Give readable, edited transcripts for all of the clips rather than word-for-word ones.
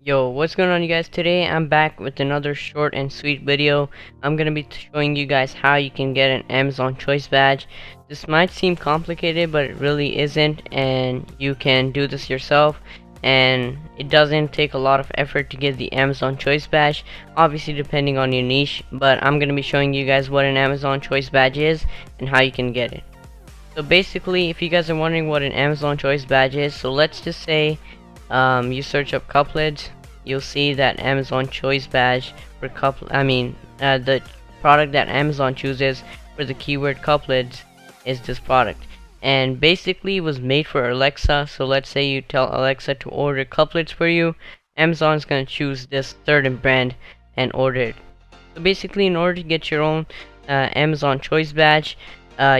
Yo, what's going on, you guys? Today I'm back with another short and sweet video. I'm gonna be showing you guys how you can get an Amazon Choice badge. This might seem complicated, but it really isn't, and you can do this yourself, and it doesn't take a lot of effort to get the Amazon Choice badge, obviously depending on your niche, but I'm gonna be showing you guys what an Amazon Choice badge is and how you can get it. So basically, if you guys are wondering what an Amazon Choice badge is, so let's just say you search up couplets, you'll see that Amazon Choice badge for the product that Amazon chooses for the keyword couplets is this product, and basically it was made for Alexa. So let's say you tell Alexa to order couplets for you, Amazon's gonna choose this third brand and order it. So basically, in order to get your own Amazon Choice badge,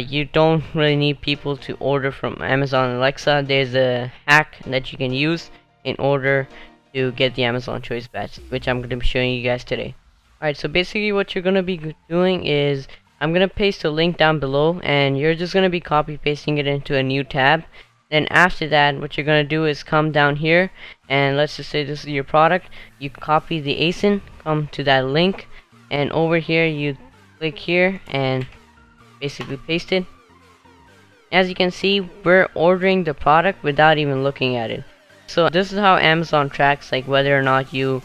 you don't really need people to order from Amazon Alexa. There's a hack that you can use in order to get the Amazon Choice badge, which I'm going to be showing you guys today. Alright, so basically what you're going to be doing is I'm going to paste a link down below, and you're just going to be copy pasting it into a new tab. Then after that, what you're going to do is come down here, and let's just say this is your product. You copy the ASIN, come to that link, and over here you click here and basically paste it. As you can see, we're ordering the product without even looking at it. So this is how Amazon tracks like whether or not you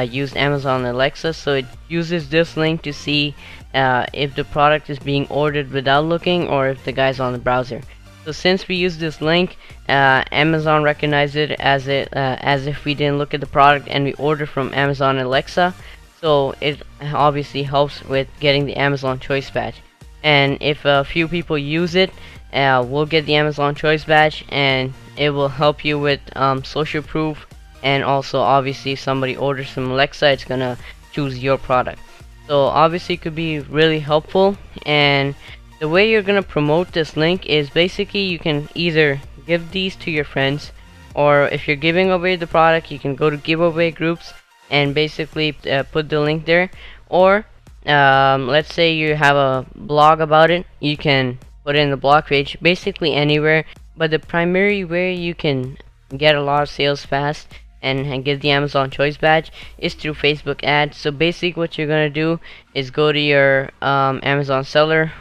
use Amazon Alexa. So it uses this link to see if the product is being ordered without looking, or if the guy's on the browser. So since we use this link, Amazon recognizes it as if we didn't look at the product and we order from Amazon Alexa. So it obviously helps with getting the Amazon Choice badge. And if a few people use it, we'll get the Amazon Choice badge, and it will help you with social proof, and also obviously if somebody orders from Alexa, it's gonna choose your product. So obviously it could be really helpful, and the way you're gonna promote this link is basically you can either give these to your friends, or if you're giving away the product, you can go to giveaway groups and basically put the link there, or let's say you have a blog about it, you can put it in the blog page, basically anywhere. But the primary way you can get a lot of sales fast and get the Amazon Choice badge is through Facebook ads. So basically what you're gonna do is go to your Amazon seller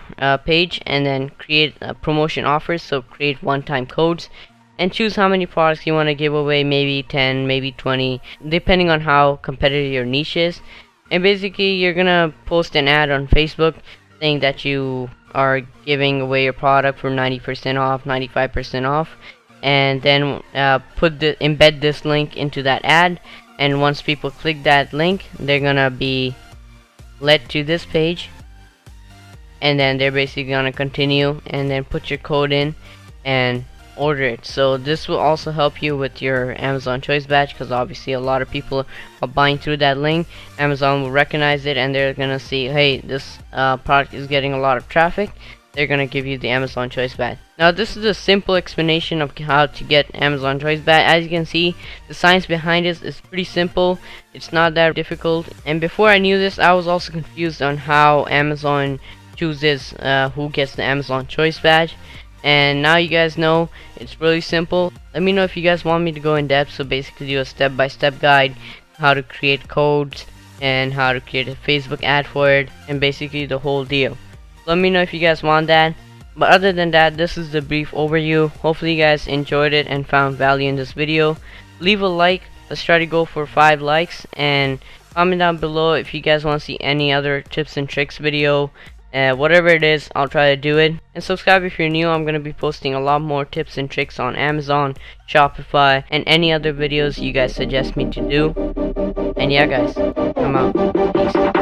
page, and then create promotion offers. So create one-time codes and choose how many products you want to give away, maybe 10, maybe 20, depending on how competitive your niche is. And basically you're gonna post an ad on Facebook saying that you are giving away your product for 90% off, 95% off, and then embed this link into that ad. And once people click that link, they're gonna be led to this page, and then they're basically gonna continue and then put your code in and order it. So this will also help you with your Amazon Choice badge, because obviously a lot of people are buying through that link. Amazon will recognize it, and they're gonna see, hey, this product is getting a lot of traffic. They're gonna give you the Amazon Choice badge. Now this is a simple explanation of how to get Amazon Choice badge. As you can see, the science behind it is pretty simple. It's not that difficult. And before I knew this, I was also confused on how Amazon chooses who gets the Amazon Choice badge. And now you guys know it's really simple. Let me know if you guys want me to go in depth, so basically do a step-by-step guide how to create codes and how to create a Facebook ad for it, and basically the whole deal. Let me know if you guys want that. But other than that, this is the brief overview. Hopefully you guys enjoyed it and found value in this video. Leave a like. Let's try to go for 5 likes, and comment down below if you guys want to see any other tips and tricks video. Whatever it is, I'll try to do it. And subscribe if you're new. I'm going to be posting a lot more tips and tricks on Amazon, Shopify, and any other videos you guys suggest me to do. And yeah guys, I'm out. Peace.